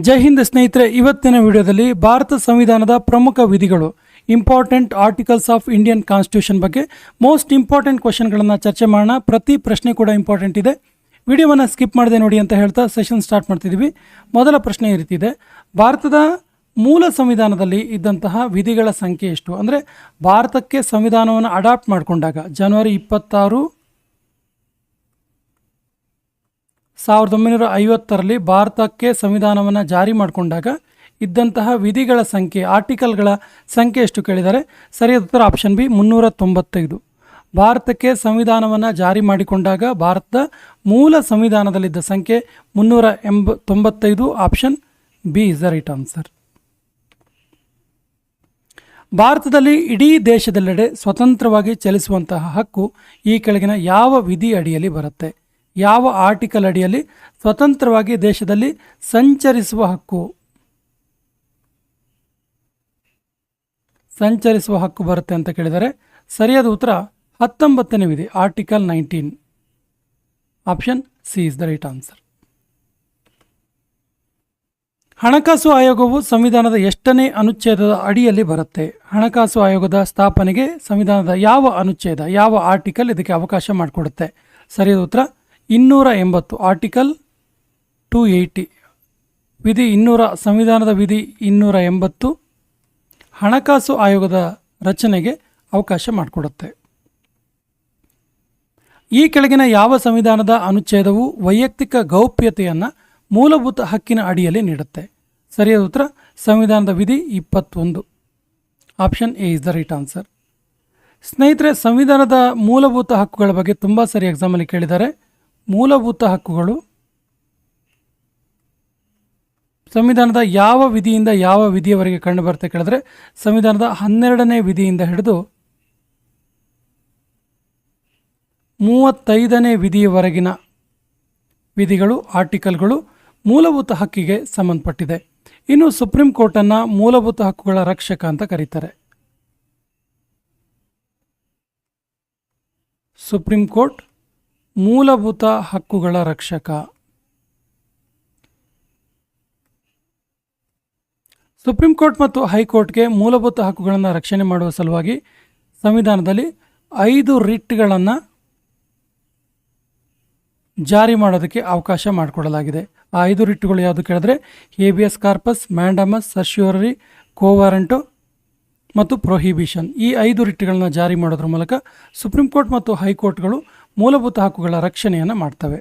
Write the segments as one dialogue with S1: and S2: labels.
S1: ಜೈ ಹಿಂದ್ ಸ್ನೇಹಿತರೆ, ಇವತ್ತಿನ ವಿಡಿಯೋದಲ್ಲಿ ಭಾರತ ಸಂವಿಧಾನದ ಪ್ರಮುಖ ವಿಧಿಗಳು, important articles of Indian constitution ಬಗ್ಗೆ ಮೋಸ್ಟ್ ಇಂಪಾರ್ಟೆಂಟ್ ಕ್ವಶನ್ಗಳನ್ನು ಚರ್ಚೆ ಮಾಡೋಣ. ಪ್ರತಿ ಪ್ರಶ್ನೆ ಕೂಡ ಇಂಪಾರ್ಟೆಂಟ್ ಇದೆ. ವಿಡಿಯೋವನ್ನು ಸ್ಕಿಪ್ ಮಾಡದೆ ನೋಡಿ ಅಂತ ಹೇಳ್ತಾ ಸೆಷನ್ ಸ್ಟಾರ್ಟ್ ಮಾಡ್ತಿದ್ದೀವಿ. ಮೊದಲ ಪ್ರಶ್ನೆ ಈ ರೀತಿ ಇದೆ: ಭಾರತದ ಮೂಲ ಸಂವಿಧಾನದಲ್ಲಿ ಇದ್ದಂತಹ ವಿಧಿಗಳ ಸಂಖ್ಯೆ ಎಷ್ಟು? ಅಂದರೆ ಭಾರತಕ್ಕೆ ಸಂವಿಧಾನವನ್ನು ಅಡಾಪ್ಟ್ ಮಾಡಿಕೊಂಡಾಗ ಜನವರಿ 26, 1950ರಲ್ಲಿ ಭಾರತಕ್ಕೆ ಸಂವಿಧಾನವನ್ನು ಜಾರಿ ಮಾಡಿಕೊಂಡಾಗ ಇದ್ದಂತಹ ವಿಧಿಗಳ ಸಂಖ್ಯೆ, ಆರ್ಟಿಕಲ್ಗಳ ಸಂಖ್ಯೆ ಎಷ್ಟು ಕೇಳಿದರೆ ಸರಿಯಾದ ಉತ್ತರ ಆಪ್ಷನ್ ಬಿ 395. ಭಾರತಕ್ಕೆ ಸಂವಿಧಾನವನ್ನು ಜಾರಿ ಮಾಡಿಕೊಂಡಾಗ ಭಾರತದ ಮೂಲ ಸಂವಿಧಾನದಲ್ಲಿದ್ದ ಸಂಖ್ಯೆ 395. Option B is the right answer. ಭಾರತದಲ್ಲಿ ಇಡೀ ದೇಶದೆಲ್ಲೆಡೆ ಸ್ವತಂತ್ರವಾಗಿ ಚಲಿಸುವಂತಹ ಹಕ್ಕು ಈ ಕೆಳಗಿನ ಯಾವ ವಿಧಿ ಅಡಿಯಲ್ಲಿ ಬರುತ್ತೆ? ಯಾವ ಆರ್ಟಿಕಲ್ ಅಡಿಯಲ್ಲಿ ಸ್ವತಂತ್ರವಾಗಿ ದೇಶದಲ್ಲಿ ಸಂಚರಿಸುವ ಹಕ್ಕು ಬರುತ್ತೆ ಅಂತ ಕೇಳಿದರೆ ಸರಿಯಾದ ಉತ್ತರ 19ನೇ ವಿಧಿ, article 19. Option C is the right answer. ಹಣಕಾಸು ಆಯೋಗವು ಸಂವಿಧಾನದ ಎಷ್ಟನೇ ಅನುಚ್ಛೇದದ ಅಡಿಯಲ್ಲಿ ಬರುತ್ತೆ? ಹಣಕಾಸು ಆಯೋಗದ ಸ್ಥಾಪನೆಗೆ ಸಂವಿಧಾನದ ಯಾವ ಅನುಚ್ಛೇದ, ಯಾವ ಆರ್ಟಿಕಲ್ ಇದಕ್ಕೆ ಅವಕಾಶ ಮಾಡಿಕೊಡುತ್ತೆ? ಸರಿಯಾದ ಉತ್ತರ 280, ಆರ್ಟಿಕಲ್ 280. ವಿಧಿ 200, ಸಂವಿಧಾನದ ವಿಧಿ 280 ಹಣಕಾಸು ಆಯೋಗದ ರಚನೆಗೆ ಅವಕಾಶ ಮಾಡಿಕೊಡುತ್ತೆ. ಈ ಕೆಳಗಿನ ಯಾವ ಸಂವಿಧಾನದ ಅನುಚ್ಛೇದವು ವೈಯಕ್ತಿಕ ಗೌಪ್ಯತೆಯನ್ನು ಮೂಲಭೂತ ಹಕ್ಕಿನ ಅಡಿಯಲ್ಲಿ ನೀಡುತ್ತೆ? ಸರಿಯಾದ ಉತ್ತರ ಸಂವಿಧಾನದ ವಿಧಿ 21. Option A is the right answer. ಸ್ನೇಹಿತರೆ, ಸಂವಿಧಾನದ ಮೂಲಭೂತ ಹಕ್ಕುಗಳ ಬಗ್ಗೆ ತುಂಬ ಸರಿ ಎಕ್ಸಾಮಲ್ಲಿ ಕೇಳಿದ್ದಾರೆ. ಮೂಲಭೂತ ಹಕ್ಕುಗಳು ಸಂವಿಧಾನದ ಯಾವ ವಿಧಿಯಿಂದ ಯಾವ ವಿಧಿಯವರೆಗೆ ಕಂಡು ಬರುತ್ತೆ ಕೇಳಿದ್ರೆ ಸಂವಿಧಾನದ 12ನೇ ವಿಧಿಯಿಂದ ಹಿಡಿದು 35ನೇ ವಿಧಿಯವರೆಗಿನ ವಿಧಿಗಳು, ಆರ್ಟಿಕಲ್ಗಳು ಮೂಲಭೂತ ಹಕ್ಕಿಗೆ ಸಂಬಂಧಪಟ್ಟಿದೆ. ಇನ್ನು ಸುಪ್ರೀಂ ಕೋರ್ಟನ್ನು ಮೂಲಭೂತ ಹಕ್ಕುಗಳ ರಕ್ಷಕ ಅಂತ ಕರೀತಾರೆ. ಸುಪ್ರೀಂ ಕೋರ್ಟ್ ಮೂಲಭೂತ ಹಕ್ಕುಗಳ ರಕ್ಷಕ. ಸುಪ್ರೀಂ ಕೋರ್ಟ್ ಮತ್ತು ಹೈಕೋರ್ಟ್ಗೆ ಮೂಲಭೂತ ಹಕ್ಕುಗಳನ್ನು ರಕ್ಷಣೆ ಮಾಡುವ ಸಲುವಾಗಿ ಸಂವಿಧಾನದಲ್ಲಿ 5 ರಿಟ್ಗಳನ್ನು ಜಾರಿ ಮಾಡೋದಕ್ಕೆ ಅವಕಾಶ ಮಾಡಿಕೊಡಲಾಗಿದೆ. ಆ 5 ರಿಟ್ಗಳು ಯಾವುದು ಕೇಳಿದ್ರೆ ಹೇಬಿಯಸ್ ಕಾರ್ಪಸ್, ಮ್ಯಾಂಡಮಸ್, ಸರ್ಶ್ಯೂರರಿ, ಕೋವಾರಂಟೋ ಮತ್ತು ಪ್ರೊಹಿಬಿಷನ್. ಈ 5 ರಿಟ್ಗಳನ್ನು ಜಾರಿ ಮಾಡೋದ್ರ ಮೂಲಕ ಸುಪ್ರೀಂ ಕೋರ್ಟ್ ಮತ್ತು ಹೈಕೋರ್ಟ್ಗಳು ಮೂಲಭೂತ ಹಕ್ಕುಗಳ ರಕ್ಷಣೆಯನ್ನು ಮಾಡ್ತವೆ.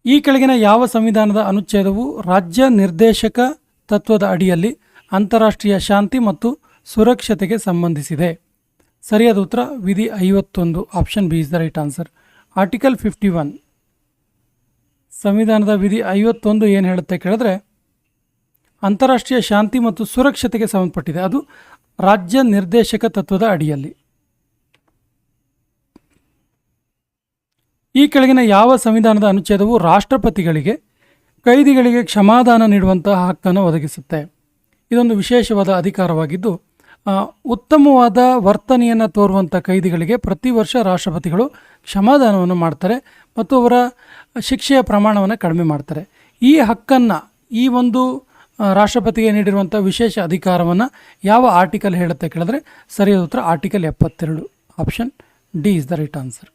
S1: ಈ ಕೆಳಗಿನ ಯಾವ ಸಂವಿಧಾನದ ಅನುಚ್ಛೇದವು ರಾಜ್ಯ ನಿರ್ದೇಶಕ ತತ್ವದ ಅಡಿಯಲ್ಲಿ ಅಂತಾರಾಷ್ಟ್ರೀಯ ಶಾಂತಿ ಮತ್ತು ಸುರಕ್ಷತೆಗೆ ಸಂಬಂಧಿಸಿದೆ? ಸರಿಯಾದ ಉತ್ತರ ವಿಧಿ 51. Option B is the right answer. Article 51. ಸಂವಿಧಾನದ ವಿಧಿ 51 ಏನು ಹೇಳುತ್ತೆ ಕೇಳಿದ್ರೆ ಅಂತಾರಾಷ್ಟ್ರೀಯ ಶಾಂತಿ ಮತ್ತು ಸುರಕ್ಷತೆಗೆ ಸಂಬಂಧಪಟ್ಟಿದೆ. ಅದು ರಾಜ್ಯ ನಿರ್ದೇಶಕ ತತ್ವದ ಅಡಿಯಲ್ಲಿ. ಈ ಕೆಳಗಿನ ಯಾವ ಸಂವಿಧಾನದ ಅನುಚ್ಛೇದವು ರಾಷ್ಟ್ರಪತಿಗಳಿಗೆ ಕೈದಿಗಳಿಗೆ ಕ್ಷಮಾದಾನ ನೀಡುವಂತಹ ಹಕ್ಕನ್ನು ಒದಗಿಸುತ್ತೆ? ಇದೊಂದು ವಿಶೇಷವಾದ ಅಧಿಕಾರವಾಗಿದ್ದು ಉತ್ತಮವಾದ ವರ್ತನೆಯನ್ನು ತೋರುವಂಥ ಕೈದಿಗಳಿಗೆ ಪ್ರತಿ ವರ್ಷ ರಾಷ್ಟ್ರಪತಿಗಳು ಕ್ಷಮಾದಾನವನ್ನು ಮಾಡ್ತಾರೆ ಮತ್ತು ಅವರ ಶಿಕ್ಷೆಯ ಪ್ರಮಾಣವನ್ನು ಕಡಿಮೆ ಮಾಡ್ತಾರೆ. ಈ ಹಕ್ಕನ್ನು, ಈ ಒಂದು ರಾಷ್ಟ್ರಪತಿಗೆ ನೀಡಿರುವಂಥ ವಿಶೇಷ ಅಧಿಕಾರವನ್ನು ಯಾವ ಆರ್ಟಿಕಲ್ ಹೇಳುತ್ತೆ ಕೇಳಿದ್ರೆ ಸರಿಯಾದ ಉತ್ತರ article 72. Option D is the right answer.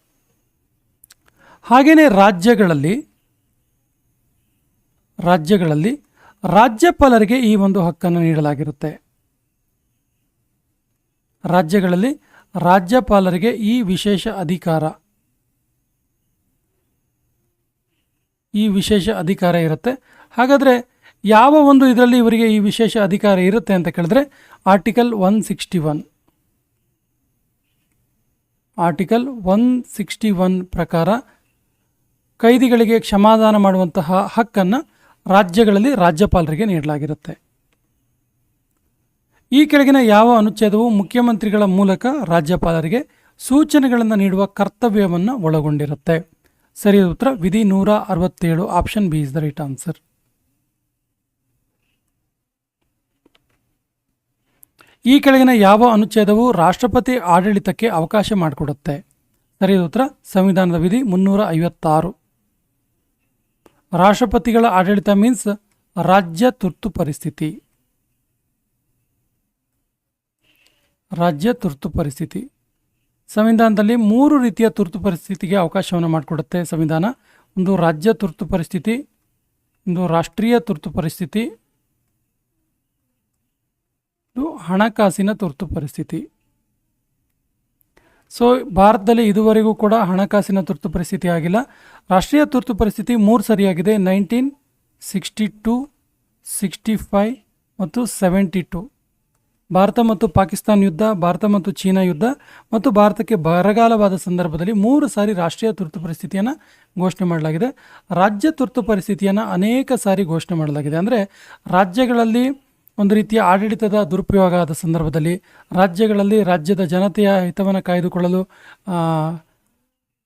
S1: ಹಾಗೆಯೇ ರಾಜ್ಯಗಳಲ್ಲಿ ರಾಜ್ಯಪಾಲರಿಗೆ ಈ ಒಂದು ಹಕ್ಕನ್ನು ನೀಡಲಾಗಿರುತ್ತೆ. ರಾಜ್ಯಗಳಲ್ಲಿ ರಾಜ್ಯಪಾಲರಿಗೆ ಈ ವಿಶೇಷ ಅಧಿಕಾರ ಇರುತ್ತೆ. ಹಾಗಾದರೆ ಯಾವ ಒಂದು ಇದರಲ್ಲಿ ಇವರಿಗೆ ಈ ವಿಶೇಷ ಅಧಿಕಾರ ಇರುತ್ತೆ ಅಂತ ಕೇಳಿದ್ರೆ ಆರ್ಟಿಕಲ್ 161. ಆರ್ಟಿಕಲ್ 161 ಪ್ರಕಾರ ಕೈದಿಗಳಿಗೆ ಕ್ಷಮಾದಾನ ಮಾಡುವಂತಹ ಹಕ್ಕನ್ನು ರಾಜ್ಯಗಳಲ್ಲಿ ರಾಜ್ಯಪಾಲರಿಗೆ ನೀಡಲಾಗಿರುತ್ತೆ. ಈ ಕೆಳಗಿನ ಯಾವ ಅನುಚ್ಛೇದವು ಮುಖ್ಯಮಂತ್ರಿಗಳ ಮೂಲಕ ರಾಜ್ಯಪಾಲರಿಗೆ ಸೂಚನೆಗಳನ್ನು ನೀಡುವ ಕರ್ತವ್ಯವನ್ನು ಒಳಗೊಂಡಿರುತ್ತೆ? ಸರಿಯಾದ ಉತ್ತರ ವಿಧಿ 167. Option B is the right answer. ಈ ಕೆಳಗಿನ ಯಾವ ಅನುಚ್ಛೇದವು ರಾಷ್ಟ್ರಪತಿ ಆಡಳಿತಕ್ಕೆ ಅವಕಾಶ ಮಾಡಿಕೊಡುತ್ತೆ? ಸರಿಯಾದ ಉತ್ತರ ಸಂವಿಧಾನದ ವಿಧಿ 356. ರಾಷ್ಟ್ರಪತಿಗಳ ಆಡಳಿತ ಮೀನ್ಸ್ ರಾಜ್ಯ ತುರ್ತು ಪರಿಸ್ಥಿತಿ. ರಾಜ್ಯ ತುರ್ತು ಪರಿಸ್ಥಿತಿ. ಸಂವಿಧಾನದಲ್ಲಿ 3 ರೀತಿಯ ತುರ್ತು ಪರಿಸ್ಥಿತಿಗೆ ಅವಕಾಶವನ್ನು ಮಾಡಿಕೊಡುತ್ತೆ ಸಂವಿಧಾನ. ಒಂದು ರಾಜ್ಯ ತುರ್ತು ಪರಿಸ್ಥಿತಿ, ಒಂದು ರಾಷ್ಟ್ರೀಯ ತುರ್ತು ಪರಿಸ್ಥಿತಿ, ಇದು ಹಣಕಾಸಿನ ತುರ್ತು ಪರಿಸ್ಥಿತಿ. ಸೊ ಭಾರತದಲ್ಲಿ ಇದುವರೆಗೂ ಕೂಡ ಹಣಕಾಸಿನ ತುರ್ತು ಪರಿಸ್ಥಿತಿ ಆಗಿಲ್ಲ. ರಾಷ್ಟ್ರೀಯ ತುರ್ತು ಪರಿಸ್ಥಿತಿ 3 ಸರಿಯಾಗಿದೆ, 1962, 65 ಮತ್ತು 72. ಭಾರತ ಮತ್ತು ಪಾಕಿಸ್ತಾನ ಯುದ್ಧ, ಭಾರತ ಮತ್ತು ಚೀನಾ ಯುದ್ಧ ಮತ್ತು ಭಾರತಕ್ಕೆ ಬರಗಾಲವಾದ ಸಂದರ್ಭದಲ್ಲಿ 3 ಸಾರಿ ರಾಷ್ಟ್ರೀಯ ತುರ್ತು ಪರಿಸ್ಥಿತಿಯನ್ನು ಘೋಷಣೆ ಮಾಡಲಾಗಿದೆ. ರಾಜ್ಯ ತುರ್ತು ಪರಿಸ್ಥಿತಿಯನ್ನು ಅನೇಕ ಸಾರಿ ಘೋಷಣೆ ಮಾಡಲಾಗಿದೆ. ಅಂದರೆ ರಾಜ್ಯಗಳಲ್ಲಿ ಒಂದು ರೀತಿಯ ಆಡಳಿತದ ದುರುಪಯೋಗ ಆದ ಸಂದರ್ಭದಲ್ಲಿ, ರಾಜ್ಯಗಳಲ್ಲಿ ರಾಜ್ಯದ ಜನತೆಯ ಹಿತವನ್ನು ಕಾಯ್ದುಕೊಳ್ಳಲು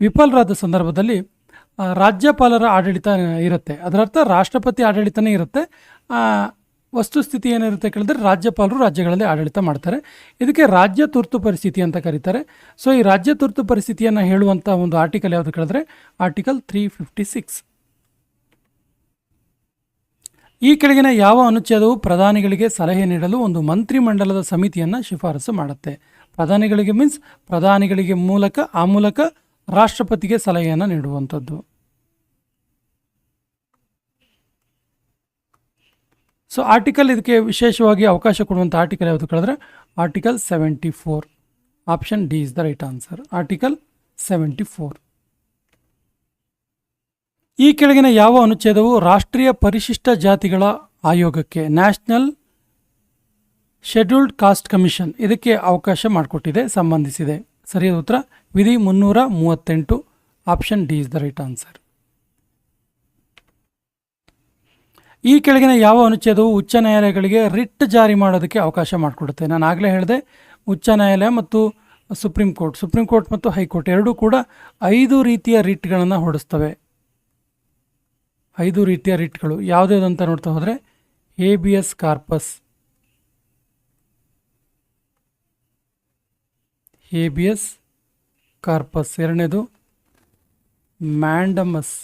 S1: ವಿಫಲರಾದ ಸಂದರ್ಭದಲ್ಲಿ ರಾಜ್ಯಪಾಲರ ಆಡಳಿತ ಇರುತ್ತೆ. ಅದರರ್ಥ ರಾಷ್ಟ್ರಪತಿ ಆಡಳಿತನೇ ಇರುತ್ತೆ. ವಸ್ತುಸ್ಥಿತಿ ಏನಿರುತ್ತೆ ಕೇಳಿದ್ರೆ ರಾಜ್ಯಪಾಲರು ರಾಜ್ಯಗಳಲ್ಲಿ ಆಡಳಿತ ಮಾಡ್ತಾರೆ. ಇದಕ್ಕೆ ರಾಜ್ಯ ತುರ್ತು ಪರಿಸ್ಥಿತಿ ಅಂತ ಕರೀತಾರೆ. ಸೊ ಈ ರಾಜ್ಯ ತುರ್ತು ಪರಿಸ್ಥಿತಿಯನ್ನು ಹೇಳುವಂಥ ಒಂದು ಆರ್ಟಿಕಲ್ ಯಾವುದು ಕೇಳಿದ್ರೆ ಆರ್ಟಿಕಲ್ 356. ಈ ಕೆಳಗಿನ ಯಾವ ಅನುಚ್ಛೇದವು ಪ್ರಧಾನಿಗಳಿಗೆ ಸಲಹೆ ನೀಡಲು ಒಂದು ಮಂತ್ರಿಮಂಡಲದ ಸಮಿತಿಯನ್ನು ಶಿಫಾರಸು ಮಾಡುತ್ತೆ? ಪ್ರಧಾನಿಗಳಿಗೆ ಮೀನ್ಸ್ ಪ್ರಧಾನಿಗಳಿಗೆ ಆ ಮೂಲಕ ರಾಷ್ಟ್ರಪತಿಗೆ ಸಲಹೆಯನ್ನು ನೀಡುವಂಥದ್ದು. ಸೊ ಆರ್ಟಿಕಲ್ ಇದಕ್ಕೆ ವಿಶೇಷವಾಗಿ ಅವಕಾಶ ಕೊಡುವಂಥ ಆರ್ಟಿಕಲ್ ಯಾವುದು ಕೇಳಿದ್ರೆ article 74. Option D is the right answer. Article 74. ಈ ಕೆಳಗಿನ ಯಾವ ಅನುಚ್ಛೇದವು ರಾಷ್ಟ್ರೀಯ ಪರಿಶಿಷ್ಟ ಜಾತಿಗಳ ಆಯೋಗಕ್ಕೆ, ನ್ಯಾಷನಲ್ ಶೆಡ್ಯೂಲ್ಡ್ ಕಾಸ್ಟ್ ಕಮಿಷನ್, ಇದಕ್ಕೆ ಅವಕಾಶ ಮಾಡಿಕೊಟ್ಟಿದೆ, ಸಂಬಂಧಿಸಿದೆ? ಸರಿಯಾದ ಉತ್ತರ ವಿಧಿ 338. Option D is the right answer. ಈ ಕೆಳಗಿನ ಯಾವ ಅನುಚ್ಛೇದವು ಉಚ್ಚ ನ್ಯಾಯಾಲಯಗಳಿಗೆ ರಿಟ್ ಜಾರಿ ಮಾಡೋದಕ್ಕೆ ಅವಕಾಶ ಮಾಡಿಕೊಡುತ್ತೆ? ನಾನು ಆಗಲೇ ಹೇಳಿದೆ, ಉಚ್ಚ ನ್ಯಾಯಾಲಯ ಮತ್ತು ಸುಪ್ರೀಂ ಕೋರ್ಟ್ ಮತ್ತು ಹೈಕೋರ್ಟ್ ಎರಡೂ ಕೂಡ 5 ರೀತಿಯ ರಿಟ್ಗಳನ್ನು ಹೊಡಿಸ್ತವೆ. 5 ರೀತಿಯ ರಿಟ್ಗಳು ಯಾವುದ್ಯಾವುದು ಅಂತ ನೋಡ್ತಾ ಹೋದರೆ ಹೇಬಿಯಸ್ ಕಾರ್ಪಸ್, ಎರಡನೇದು ಮ್ಯಾಂಡಮಸ್,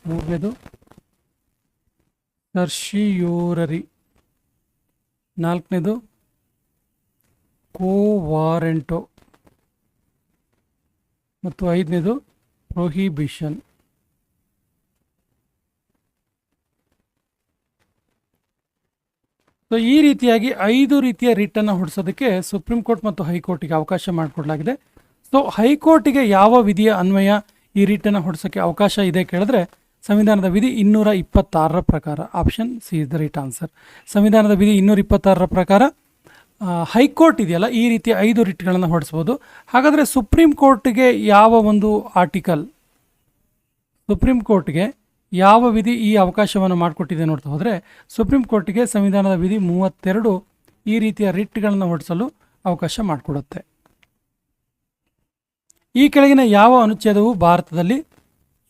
S1: ಮೂರನೇದು ಸರ್ಶಿಯೋರರಿ, 4ನೇದು ಕೋವಾರೆಂಟೋ ಮತ್ತು 5ನೇದು ಪ್ರೊಹಿಬಿಷನ್. ಸೊ ಈ ರೀತಿಯಾಗಿ 5 ರೀತಿಯ ರಿಟ್ಟನ್ನು ಹೊಡಿಸೋದಕ್ಕೆ ಸುಪ್ರೀಂ ಕೋರ್ಟ್ ಮತ್ತು ಹೈಕೋರ್ಟಿಗೆ ಅವಕಾಶ ಮಾಡಿಕೊಡಲಾಗಿದೆ. ಸೊ ಹೈಕೋರ್ಟಿಗೆ ಯಾವ ವಿಧಿಯ ಅನ್ವಯ ಈ ರಿಟ್ಟನ್ನು ಹೊಡಿಸೋಕ್ಕೆ ಅವಕಾಶ ಇದೆ ಕೇಳಿದ್ರೆ ಸಂವಿಧಾನದ ವಿಧಿ 226ರ ಪ್ರಕಾರ. Option C is the right answer. ಸಂವಿಧಾನದ ವಿಧಿ 226ರ ಪ್ರಕಾರ ಹೈಕೋರ್ಟ್ ಇದೆಯಲ್ಲ, ಈ ರೀತಿಯ 5 ರಿಟ್ಗಳನ್ನು ಹೊಡಿಸ್ಬೋದು. ಹಾಗಾದರೆ ಸುಪ್ರೀಂ ಕೋರ್ಟ್ಗೆ ಯಾವ ವಿಧಿ ಈ ಅವಕಾಶವನ್ನು ಮಾಡಿಕೊಟ್ಟಿದೆ ನೋಡ್ತಾ ಹೋದರೆ ಸುಪ್ರೀಂ ಕೋರ್ಟ್ಗೆ ಸಂವಿಧಾನದ ವಿಧಿ 32 ಈ ರೀತಿಯ ರಿಟ್ಗಳನ್ನು ಹೊಡಿಸಲು ಅವಕಾಶ ಮಾಡಿಕೊಡುತ್ತೆ. ಈ ಕೆಳಗಿನ ಯಾವ ಅನುಚ್ಛೇದವು ಭಾರತದಲ್ಲಿ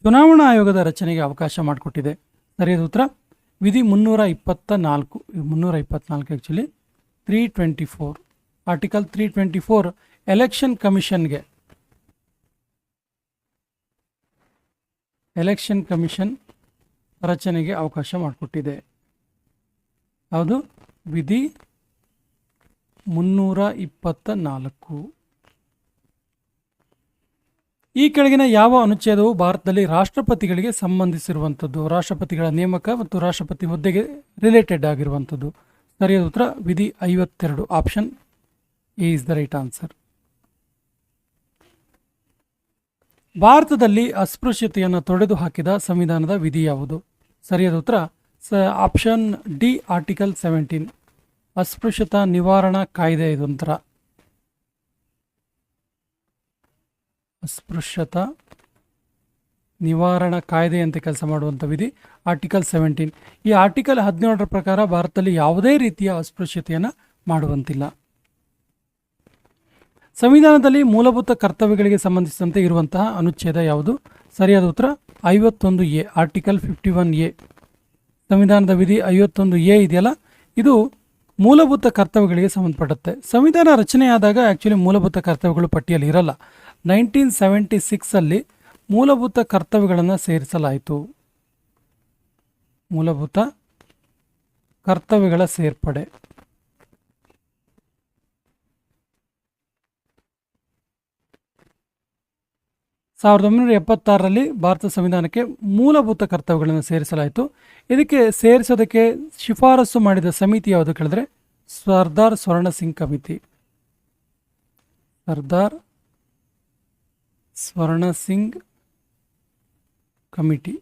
S1: ಚುನಾವಣಾ ಆಯೋಗದ ರಚನೆಗೆ ಅವಕಾಶ ಮಾಡಿಕೊಟ್ಟಿದೆ? ಸರಿಯಾದ ಉತ್ತರ ವಿಧಿ 324 ಆ್ಯಕ್ಚುಲಿ 324. ಆರ್ಟಿಕಲ್ 324 ಎಲೆಕ್ಷನ್ ಕಮಿಷನ್ ರಚನೆಗೆ ಅವಕಾಶ ಮಾಡಿಕೊಟ್ಟಿದೆ. ಯಾವುದು? ವಿಧಿ 324. ಈ ಕೆಳಗಿನ ಯಾವ ಅನುಚ್ಛೇದವು ಭಾರತದಲ್ಲಿ ರಾಷ್ಟ್ರಪತಿಗಳಿಗೆ ಸಂಬಂಧಿಸಿರುವಂಥದ್ದು, ರಾಷ್ಟ್ರಪತಿಗಳ ನೇಮಕ ಮತ್ತು ರಾಷ್ಟ್ರಪತಿ ಹುದ್ದೆಗೆ ರಿಲೇಟೆಡ್ ಆಗಿರುವಂಥದ್ದು? ಸರಿಯಾದ ಉತ್ತರ ವಿಧಿ 52. Option A is the right answer. ಭಾರತದಲ್ಲಿ ಅಸ್ಪೃಶ್ಯತೆಯನ್ನು ತೊಡೆದು ಹಾಕಿದ ಸಂವಿಧಾನದ ವಿಧಿ ಯಾವುದು? ಸರಿಯಾದ ಉತ್ತರ ಆಪ್ಷನ್ ಡಿ ಆರ್ಟಿಕಲ್ 17. ಅಸ್ಪೃಶ್ಯತಾ ನಿವಾರಣಾ ಕಾಯ್ದೆ. ಇದೊಂಥರ ಅಸ್ಪೃಶ್ಯತಾ ನಿವಾರಣಾ ಕಾಯ್ದೆಯಂತೆ ಕೆಲಸ ಮಾಡುವಂಥ ವಿಧಿ ಆರ್ಟಿಕಲ್ 17. ಈ ಆರ್ಟಿಕಲ್ 17ರ ಪ್ರಕಾರ ಭಾರತದಲ್ಲಿ ಯಾವುದೇ ರೀತಿಯ ಅಸ್ಪೃಶ್ಯತೆಯನ್ನು ಮಾಡುವಂತಿಲ್ಲ. ಸಂವಿಧಾನದಲ್ಲಿ ಮೂಲಭೂತ ಕರ್ತವ್ಯಗಳಿಗೆ ಸಂಬಂಧಿಸಿದಂತೆ ಇರುವಂತಹ ಅನುಚ್ಛೇದ ಯಾವುದು? ಸರಿಯಾದ ಉತ್ತರ 51A ಆರ್ಟಿಕಲ್ 51A. ಸಂವಿಧಾನದ ವಿಧಿ 51A ಇದೆಯಲ್ಲ, ಇದು ಮೂಲಭೂತ ಕರ್ತವ್ಯಗಳಿಗೆ ಸಂಬಂಧಪಡುತ್ತೆ. ಸಂವಿಧಾನ ರಚನೆಯಾದಾಗ ಆ್ಯಕ್ಚುಲಿ ಮೂಲಭೂತ ಕರ್ತವ್ಯಗಳು ಪಟ್ಟಿಯಲ್ಲಿ ಇರಲ್ಲ. 1976 ಅಲ್ಲಿ ಮೂಲಭೂತ ಕರ್ತವ್ಯಗಳನ್ನು ಸೇರಿಸಲಾಯಿತು? ಮೂಲಭೂತ ಕರ್ತವ್ಯಗಳ ಸೇರ್ಪಡೆ. ಸಾವಿರದ 1976ರಲ್ಲಿ ಭಾರತ ಸಂವಿಧಾನಕ್ಕೆ ಮೂಲಭೂತ ಕರ್ತವ್ಯಗಳನ್ನು ಸೇರಿಸಲಾಯಿತು. ಇದಕ್ಕೆ ಸೇರಿಸೋದಕ್ಕೆ ಶಿಫಾರಸು ಮಾಡಿದ ಸಮಿತಿ ಯಾವುದು ಕೇಳಿದ್ರೆ ಸರ್ದಾರ್ ಸ್ವರ್ಣ ಸಿಂಗ್ ಕಮಿಟಿ. ಸರ್ದಾರ್ ಸ್ವರ್ಣ ಸಿಂಗ್ ಕಮಿಟಿ.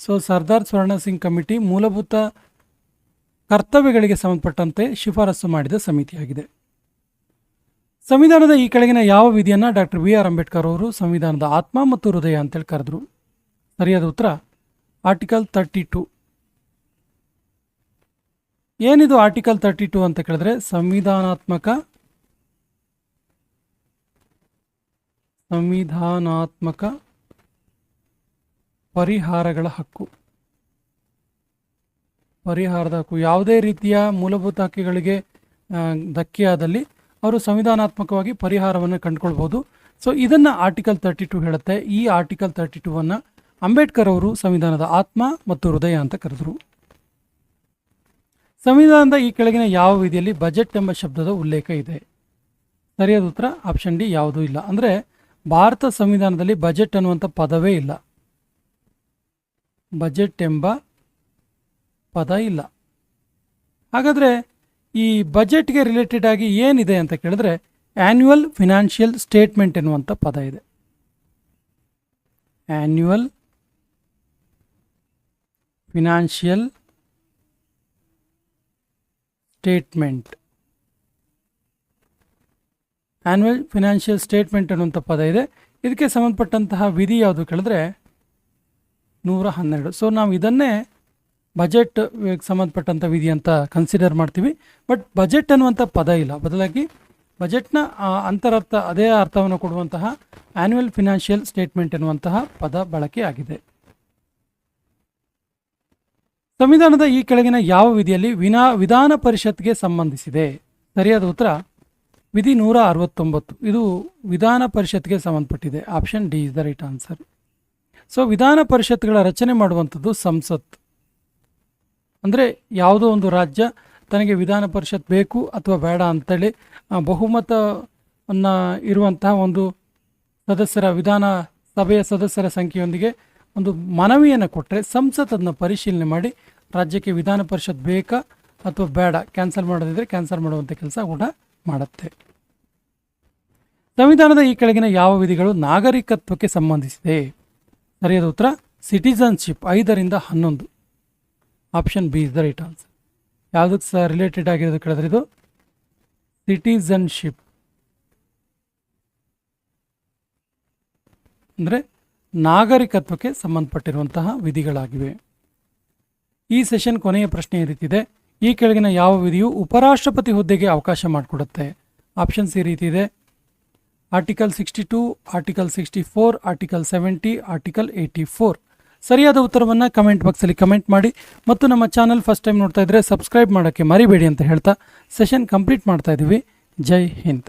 S1: ಸೊ ಸರ್ದಾರ್ ಸ್ವರ್ಣ ಸಿಂಗ್ ಕಮಿಟಿ ಮೂಲಭೂತ ಕರ್ತವ್ಯಗಳಿಗೆ ಸಂಬಂಧಪಟ್ಟಂತೆ ಶಿಫಾರಸು ಮಾಡಿದ ಸಮಿತಿಯಾಗಿದೆ. ಸಂವಿಧಾನದ ಈ ಕೆಳಗಿನ ಯಾವ ವಿಧಿಯನ್ನು ಡಾಕ್ಟರ್ BR ಅಂಬೇಡ್ಕರ್ ಅವರು ಸಂವಿಧಾನದ ಆತ್ಮ ಮತ್ತು ಹೃದಯ ಅಂತೇಳಿ ಕರೆದ್ರು? ಸರಿಯಾದ ಉತ್ತರ ಆರ್ಟಿಕಲ್ 32. ಏನಿದು ಆರ್ಟಿಕಲ್ 32 ಅಂತ ಕೇಳಿದ್ರೆ ಸಂವಿಧಾನಾತ್ಮಕ ಪರಿಹಾರಗಳ ಹಕ್ಕು. ಪರಿಹಾರದ ಹಕ್ಕು. ಯಾವುದೇ ರೀತಿಯ ಮೂಲಭೂತ ಹಕ್ಕುಗಳಿಗೆ ಧಕ್ಕೆಯಾದಲ್ಲಿ ಅವರು ಸಂವಿಧಾನಾತ್ಮಕವಾಗಿ ಪರಿಹಾರವನ್ನು ಕಂಡುಕೊಳ್ಬೋದು. ಸೊ ಇದನ್ನು ಆರ್ಟಿಕಲ್ 32 ಹೇಳುತ್ತೆ. ಈ ಆರ್ಟಿಕಲ್ 32ನ್ನು ಅಂಬೇಡ್ಕರ್ ಅವರು ಸಂವಿಧಾನದ ಆತ್ಮ ಮತ್ತು ಹೃದಯ ಅಂತ ಕರೆದರು. ಸಂವಿಧಾನದ ಈ ಕೆಳಗಿನ ಯಾವ ವಿಧಿಯಲ್ಲಿ ಬಜೆಟ್ ಎಂಬ ಶಬ್ದದ ಉಲ್ಲೇಖ ಇದೆ? ಸರಿಯಾದ ಉತ್ತರ ಆಪ್ಷನ್ ಡಿ, ಯಾವುದೂ ಇಲ್ಲ. ಅಂದರೆ ಭಾರತ ಸಂವಿಧಾನದಲ್ಲಿ ಬಜೆಟ್ ಅನ್ನುವಂಥ ಪದವೇ ಇಲ್ಲ. ಬಜೆಟ್ ಎಂಬ ಪದ ಇಲ್ಲ. ಹಾಗಾದರೆ ಈ ಬಜೆಟ್ಗೆ ರಿಲೇಟೆಡ್ ಆಗಿ ಏನಿದೆ ಅಂತ ಕೇಳಿದ್ರೆ ಆ್ಯನ್ಯುವಲ್ ಫಿನಾನ್ಷಿಯಲ್ ಸ್ಟೇಟ್ಮೆಂಟ್ ಎನ್ನುವಂಥ ಪದ ಇದೆ. Annual financial statement. Annual financial statement ಅನ್ನುವಂಥ ಪದ ಇದೆ. ಇದಕ್ಕೆ ಸಂಬಂಧಪಟ್ಟಂತಹ ವಿಧಿ ಯಾವುದು ಕೇಳಿದ್ರೆ 112. ಸೊ ನಾವು ಇದನ್ನೇ ಬಜೆಟ್ ಸಂಬಂಧಪಟ್ಟಂಥ ವಿಧಿ ಅಂತ ಕನ್ಸಿಡರ್ ಮಾಡ್ತೀವಿ. ಬಟ್ ಬಜೆಟ್ ಅನ್ನುವಂಥ ಪದ ಇಲ್ಲ. ಬದಲಾಗಿ ಬಜೆಟ್ನ ಅಂತರರ್ಥ, ಅದೇ ಅರ್ಥವನ್ನು ಕೊಡುವಂತಹ ಆ್ಯನ್ಯುವಲ್ ಫಿನಾನ್ಷಿಯಲ್ ಸ್ಟೇಟ್ಮೆಂಟ್ ಎನ್ನುವಂತಹ ಪದ ಬಳಕೆ ಆಗಿದೆ. ಸಂವಿಧಾನದ ಈ ಕೆಳಗಿನ ಯಾವ ವಿಧಿಯಲ್ಲಿ ವಿಧಾನ ಪರಿಷತ್ಗೆ ಸಂಬಂಧಿಸಿದೆ? ಸರಿಯಾದ ಉತ್ತರ ವಿಧಿ 169. ಇದು ವಿಧಾನ ಪರಿಷತ್ಗೆ ಸಂಬಂಧಪಟ್ಟಿದೆ. Option D is the right answer. So ವಿಧಾನ ಪರಿಷತ್ಗಳ ರಚನೆ ಮಾಡುವಂಥದ್ದು ಸಂಸತ್. ಅಂದರೆ ಯಾವುದೋ ಒಂದು ರಾಜ್ಯ ತನಗೆ ವಿಧಾನ ಪರಿಷತ್ ಬೇಕು ಅಥವಾ ಬೇಡ ಅಂತೇಳಿ ಬಹುಮತವನ್ನು ಇರುವಂತಹ ಒಂದು ವಿಧಾನ ಸಭೆಯ ಸದಸ್ಯರ ಸಂಖ್ಯೆಯೊಂದಿಗೆ ಒಂದು ಮನವಿಯನ್ನು ಕೊಟ್ಟರೆ ಸಂಸತ್ ಅದನ್ನು ಪರಿಶೀಲನೆ ಮಾಡಿ ರಾಜ್ಯಕ್ಕೆ ವಿಧಾನ ಪರಿಷತ್ ಬೇಕಾ ಅಥವಾ ಬೇಡ, ಕ್ಯಾನ್ಸಲ್ ಮಾಡೋದಿದ್ರೆ ಕ್ಯಾನ್ಸಲ್ ಮಾಡುವಂಥ ಕೆಲಸ ಕೂಡ ಮಾಡುತ್ತೆ. ಸಂವಿಧಾನದ ಈ ಕೆಳಗಿನ ಯಾವ ವಿಧಿಗಳು ನಾಗರಿಕತ್ವಕ್ಕೆ ಸಂಬಂಧಿಸಿದೆ? ಸರಿಯಾದ ಉತ್ತರ ಸಿಟಿಸನ್ಶಿಪ್. 5ರಿಂದ 11. Option B is the right answer. ಯಾವುದಕ್ಕೆ ಸಹ ರಿಲೇಟೆಡ್ ಆಗಿರೋದು ಕೇಳಿದ್ರೆ ಇದು ಸಿಟಿಸನ್ಶಿಪ್. ಅಂದರೆ ನಾಗರಿಕತ್ವಕ್ಕೆ ಸಂಬಂಧಪಟ್ಟಿರುವಂತಹ ವಿಧಿಗಳಾಗಿವೆ. ಈ ಸೆಷನ್ ಕೊನೆಯ ಪ್ರಶ್ನೆ ಈ ರೀತಿ ಇದೆ. ಈ ಕೆಳಗಿನ ಯಾವ ವಿಧಿಯು ಉಪರಾಷ್ಟ್ರಪತಿ ಹುದ್ದೆಗೆ ಅವಕಾಶ ಮಾಡಿಕೊಡುತ್ತೆ? ಆಪ್ಷನ್ಸ್ ಈ ರೀತಿ ಇದೆ: ಆರ್ಟಿಕಲ್ 62, ಆರ್ಟಿಕಲ್ 64, ಆರ್ಟಿಕಲ್ 70, ಆರ್ಟಿಕಲ್ 84. ಸರಿಯಾದ ಉತ್ತರವನ್ನು ಕಮೆಂಟ್ ಬಾಕ್ಸಲ್ಲಿ ಕಮೆಂಟ್ ಮಾಡಿ ಮತ್ತು ನಮ್ಮ ಚಾನಲ್ ಫಸ್ಟ್ ಟೈಮ್ ನೋಡ್ತಾ ಇದ್ದರೆ ಸಬ್ಸ್ಕ್ರೈಬ್ ಮಾಡೋಕ್ಕೆ ಮರಿಬೇಡಿ ಅಂತ ಹೇಳ್ತಾ ಸೆಷನ್ ಕಂಪ್ಲೀಟ್ ಮಾಡ್ತಾ ಇದ್ದೀವಿ. ಜೈ ಹಿಂದ್.